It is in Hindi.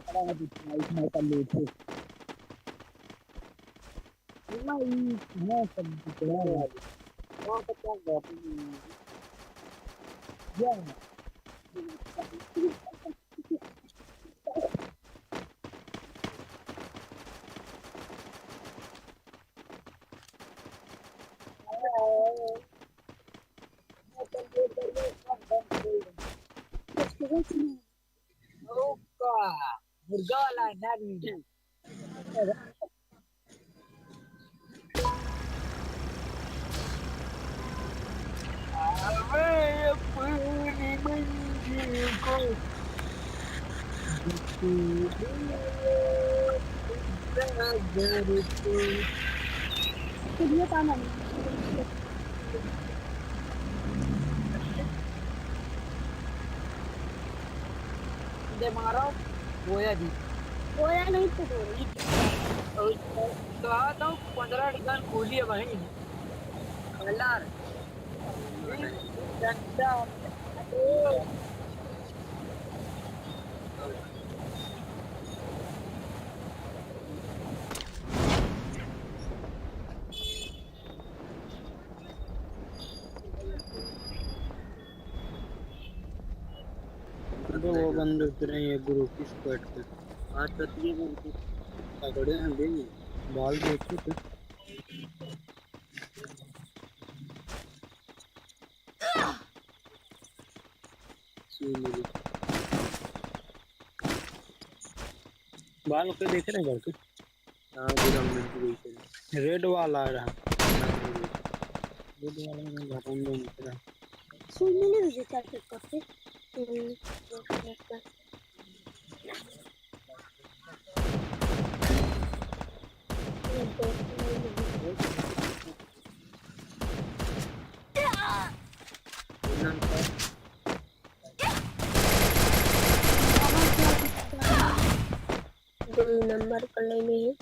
इसमें कर लेते भाई है सब दिखला वाली वहां पर क्या बात है Opa! Murgala Navida. मैं अपनी मंजिल को ये काम है दे मारो गोया जी गोया नहीं तो गोली कहा था 15 दुकान खोली है वहीं कलर डंडा तो वो बंदे उतरे हैं ग्रुप की स्क्वाड पे आज तक ये बंदे पकड़े हैं देंगे बॉल देखो तो बॉल पे देख रहे हैं घर के हाँ गवर्नमेंट रेड वाला आ रहा रेड वाला में घटन दो मित्र सुनने नहीं मुझे क्या करते दो नंबर कर लेंगे